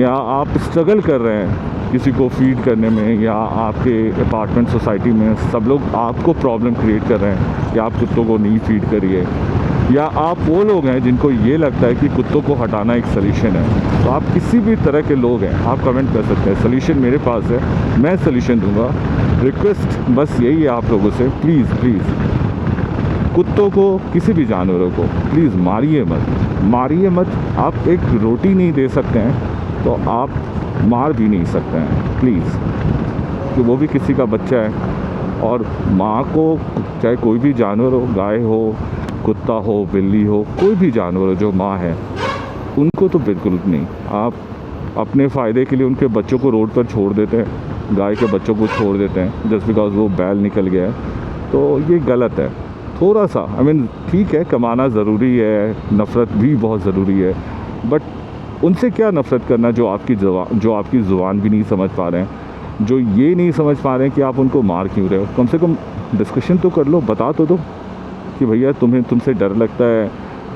या आप स्ट्रगल कर रहे हैं किसी को फीड करने में, या आपके अपार्टमेंट सोसाइटी में सब लोग आपको प्रॉब्लम क्रिएट कर रहे हैं कि आप कुत्तों को नहीं फीड करिए, या आप वो लोग हैं जिनको ये लगता है कि कुत्तों को हटाना एक सल्यूशन है। तो आप किसी भी तरह के लोग हैं, आप कमेंट कर सकते हैं। सल्यूशन मेरे पास है, मैं सल्यूशन दूंगा। रिक्वेस्ट बस यही है आप लोगों से, प्लीज़ कुत्तों को, किसी भी जानवरों को प्लीज़ मारिए मत। आप एक रोटी नहीं दे सकते हैं तो आप मार भी नहीं सकते हैं प्लीज़, कि वो भी किसी का बच्चा है। और माँ को, चाहे कोई भी जानवर हो, गाय हो, कुत्ता हो, बिल्ली हो, कोई भी जानवर हो जो माँ है, उनको तो बिल्कुल नहीं। आप अपने फ़ायदे के लिए उनके बच्चों को रोड पर छोड़ देते हैं, गाय के बच्चों को छोड़ देते हैं जस्ट बिकॉज वो बैल निकल गया है, तो ये गलत है। थोड़ा सा ठीक है, कमाना ज़रूरी है, नफ़रत भी बहुत ज़रूरी है, बट उनसे क्या नफ़रत करना जो आपकी ज़ुबान भी नहीं समझ पा रहे हैं, जो ये नहीं समझ पा रहे हैं कि आप उनको मार क्यों रहे हो। कम से कम डिस्कशन तो कर लो, बता तो दो कि भैया तुमसे डर लगता है,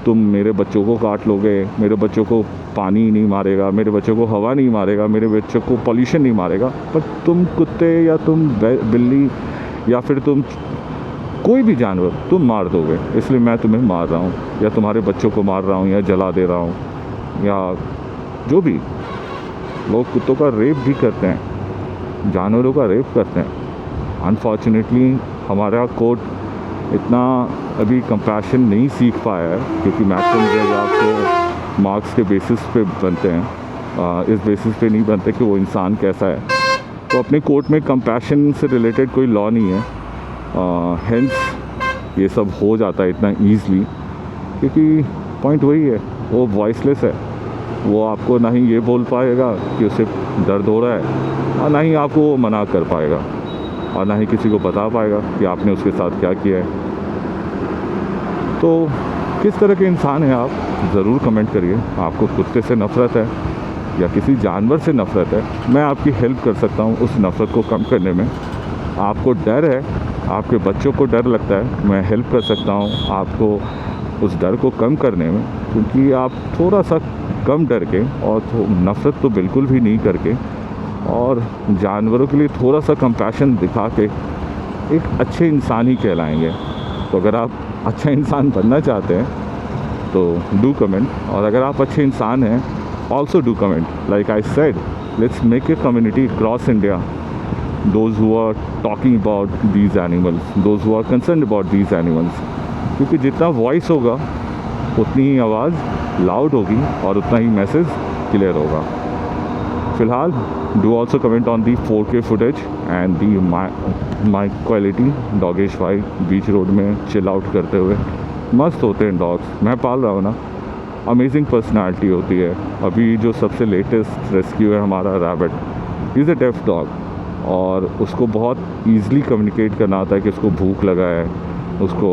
तुम मेरे बच्चों को काट लोगे, मेरे बच्चों को पानी नहीं मारेगा, मेरे बच्चों को हवा नहीं मारेगा, मेरे बच्चों को पॉल्यूशन नहीं मारेगा, पर तुम कुत्ते या तुम बिल्ली या फिर तुम कोई भी जानवर तुम मार दोगे, इसलिए मैं तुम्हें मार रहा हूँ, या तुम्हारे बच्चों को मार रहा हूँ, या जला दे रहा हूँ, या जो भी। लोग कुत्तों का रेप भी करते हैं, जानवरों का रेप करते हैं। अनफॉर्चुनेटली हमारा कोर्ट इतना अभी कंपैशन नहीं सीख पाया है, क्योंकि मैक्सिमम जज आपको मार्क्स के बेसिस पे बनते हैं, इस बेसिस पे नहीं बनते कि वो इंसान कैसा है। तो अपने कोर्ट में कंपैशन से रिलेटेड कोई लॉ नहीं है, हेंस ये सब हो जाता है इतना ईज़िली, क्योंकि पॉइंट वही है, वो वॉइसलेस है। वो आपको ना ही ये बोल पाएगा कि उसे दर्द हो रहा है, और ना ही आपको वो मना कर पाएगा, और ना ही किसी को बता पाएगा कि आपने उसके साथ क्या किया है। तो किस तरह के इंसान हैं आप, ज़रूर कमेंट करिए। आपको कुत्ते से नफ़रत है या किसी जानवर से नफ़रत है, मैं आपकी हेल्प कर सकता हूँ उस नफ़रत को कम करने में। आपको डर है, आपके बच्चों को डर लगता है, मैं हेल्प कर सकता हूँ आपको उस डर को कम करने में, क्योंकि आप थोड़ा सा कम डर के और नफ़रत तो बिल्कुल भी नहीं करके और जानवरों के लिए थोड़ा सा कंपैशन दिखा के एक अच्छे इंसान ही कहलाएंगे। तो अगर आप अच्छा इंसान बनना चाहते हैं तो डू कमेंट, और अगर आप अच्छे इंसान हैं also do comment. Like I said, let's make a community cross India, those who are talking about these animals, those who are concerned about these animals, क्योंकि जितना वॉइस होगा उतनी ही आवाज़ लाउड होगी और उतना ही मैसेज क्लियर होगा। फ़िलहाल do also comment on the 4K footage and the mic quality. Dogesh भाई बीच रोड में चिल आउट करते हुए, मस्त होते हैं डॉग्स, मैं पाल रहा हूँ ना, अमेजिंग पर्सनालिटी होती है। अभी जो सबसे लेटेस्ट रेस्क्यू है हमारा Rabbit, is a deaf dog, और उसको बहुत ईज़िली कम्युनिकेट करना आता है कि उसको भूख लगा है, उसको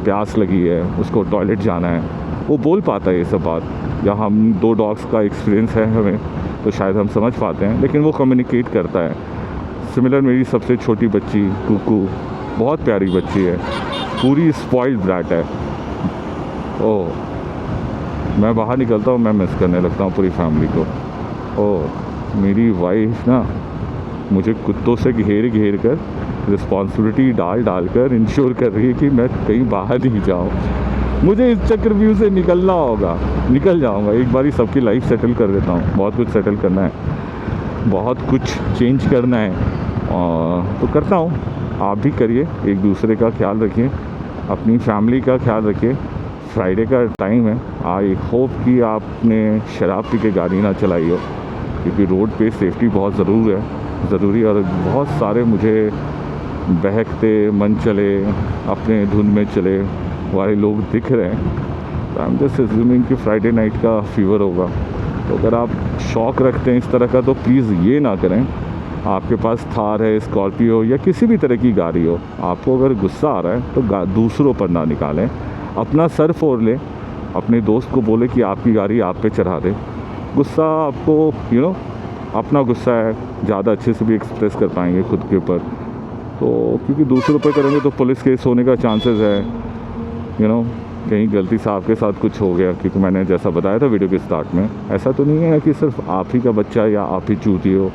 प्यास लगी है, उसको टॉयलेट जाना है, वो बोल पाता है ये सब बात। या हम 2 डॉग्स का एक्सपीरियंस है हमें, तो शायद हम समझ पाते हैं, लेकिन वो कम्युनिकेट करता है। सिमिलर मेरी सबसे छोटी बच्ची कुकू, बहुत प्यारी बच्ची है, पूरी स्पॉइल्ड ब्रैट है। ओह, मैं बाहर निकलता हूँ मैं मिस करने लगता हूँ पूरी फैमिली को। ओह, मेरी वाइफ ना मुझे कुत्तों से घेर घेर कर, रिस्पॉन्सिबिलिटी डाल कर इंश्योर कर रही है कि मैं कहीं बाहर नहीं जाऊँ। मुझे इस चक्रव्यूह से निकलना होगा, निकल जाऊँगा एक बारी, सबकी लाइफ सेटल कर देता हूँ। बहुत कुछ सेटल करना है, बहुत कुछ चेंज करना है, तो करता हूँ। आप भी करिए, एक दूसरे का ख्याल रखिए, अपनी फैमिली का ख्याल रखिए। फ्राइडे का टाइम है, आई होप कि आपने शराब पी के गाड़ी ना चलाई हो, क्योंकि रोड पे सेफ्टी बहुत ज़रूरी। और बहुत सारे मुझे बहकते मन चले, अपने धुन में चले वाले लोग दिख रहे हैं। आई एम जस्ट अज्यूमिंग कि फ्राइडे नाइट का फीवर होगा। तो अगर आप शौक़ रखते हैं इस तरह का, तो प्लीज़ ये ना करें। आपके पास थार है, स्कॉर्पियो या किसी भी तरह की गाड़ी हो, आपको अगर गुस्सा आ रहा है तो दूसरों पर ना निकालें, अपना सर फोड़ लें, अपने दोस्त को बोले कि आपकी गाड़ी आप पे चढ़ा दे। गुस्सा आपको अपना गुस्सा है, ज़्यादा अच्छे से भी एक्सप्रेस कर पाएंगे खुद के ऊपर, तो क्योंकि दूसरों पर करेंगे तो पुलिस केस होने का चांसेस है। कहीं गलती से आपके साथ कुछ हो गया, क्योंकि मैंने जैसा बताया था वीडियो के स्टार्ट में, ऐसा तो नहीं है कि सिर्फ आप ही का बच्चा या आप ही चूती हो,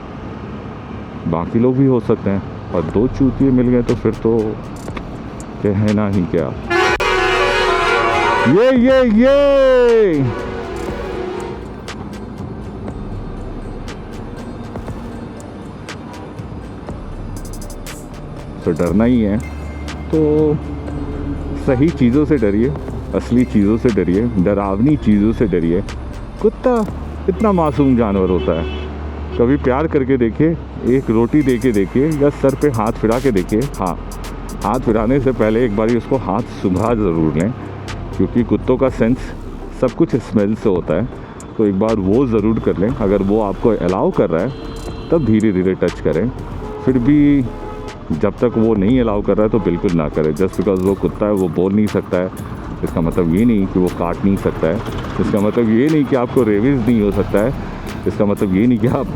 बाकी लोग भी हो सकते हैं। और 2 चूतिए मिल गए तो फिर तो कहना ही क्या। ये तो डरना ही है तो सही चीज़ों से डरिए, असली चीज़ों से डरिए, डरावनी चीज़ों से डरिए। कुत्ता इतना मासूम जानवर होता है, कभी प्यार करके देखिए, एक रोटी दे के देखिए, या सर पे हाथ फिरा के देखिए। हाँ, हाथ फिराने से पहले एक बारी उसको हाथ सूंघा ज़रूर लें, क्योंकि कुत्तों का सेंस सब कुछ स्मेल से होता है। तो एक बार वो ज़रूर कर लें। अगर वो आपको अलाउ कर रहा है तब धीरे धीरे टच करें, फिर भी जब तक वो नहीं अलाउ कर रहा है तो बिल्कुल ना करें। जस्ट बिकॉज वो कुत्ता है, वो बोल नहीं सकता है, इसका मतलब ये नहीं कि वो काट नहीं सकता है, इसका मतलब ये नहीं कि आपको रेबीज़ नहीं हो सकता है, इसका मतलब ये नहीं कि आप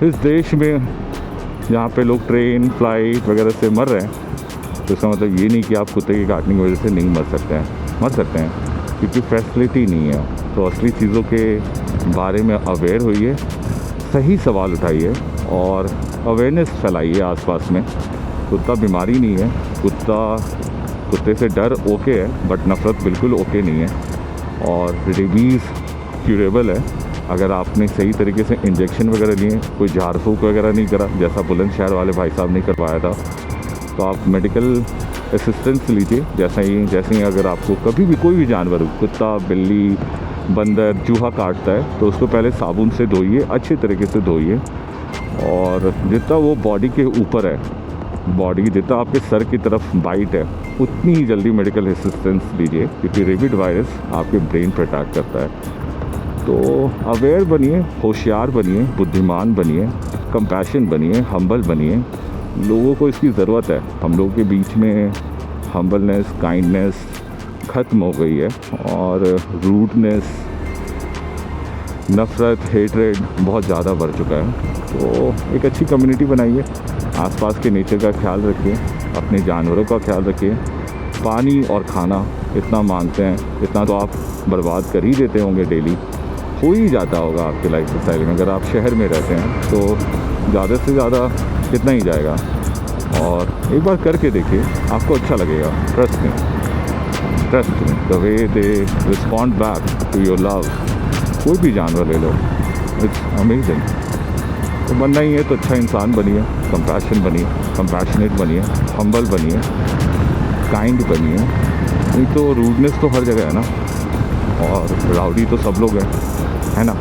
इस देश में जहाँ पे लोग ट्रेन फ्लाइट वगैरह से मर रहे हैं, तो इसका मतलब ये नहीं कि आप कुत्ते के काटने की वजह से नहीं मर सकते हैं, क्योंकि फैसिलिटी नहीं है। तो असली चीज़ों के बारे में अवेयर होइए, सही सवाल उठाइए और अवेयरनेस फैलाइए आसपास में। कुत्ता बीमारी नहीं है, कुत्ते से डर ओके है, बट नफ़रत बिल्कुल ओके नहीं है। और रेबीज़ क्यूरेबल है अगर आपने सही तरीके से इंजेक्शन वगैरह लिए, कोई झाड़ फूँक वगैरह नहीं करा, जैसा बुलंदशहर वाले भाई साहब ने करवाया था। तो आप मेडिकल असिस्टेंस लीजिए। जैसे ही अगर आपको कभी भी कोई भी जानवर, कुत्ता, बिल्ली, बंदर, चूहा काटता है, तो उसको पहले साबुन से धोइए, अच्छे तरीके से धोइए। और जितना वो बॉडी के ऊपर है, बॉडी जितना आपके सर की तरफ बाइट है, उतनी ही जल्दी मेडिकल असिस्टेंस लीजिए, क्योंकि रेबिड वायरस आपके ब्रेन पर अटैक करता है। तो अवेयर बनिए, होशियार बनिए, बुद्धिमान बनिए, कंपैशन बनिए, हम्बल बनिए। लोगों को इसकी ज़रूरत है। हम लोगों के बीच में हम्बलनेस, काइंडनेस ख़त्म हो गई है, और रूडनेस, नफ़रत, हेट्रेड बहुत ज़्यादा बढ़ चुका है। तो एक अच्छी कम्युनिटी बनाइए, आसपास के नेचर का ख्याल रखिए, अपने जानवरों का ख्याल रखिए। पानी और खाना इतना मांगते हैं, इतना तो आप बर्बाद कर ही देते होंगे, डेली हो ही जाता होगा आपके लाइफ स्टाइल में। अगर आप शहर में रहते हैं तो ज़्यादा से ज़्यादा कितना ही जाएगा। और एक बार करके देखिए, आपको अच्छा लगेगा। Trust me, the way they respond back to your love. कोई भी जानवर ले लो, इट्स अमेजिंग। तो बनना ही है तो अच्छा इंसान बनिए, कंपैशनेट बनिए, हम्बल बनिए, काइंड बनिए। नहीं तो रूडनेस तो हर जगह है ना, और राउडी तो सब लोग हैं, है ना।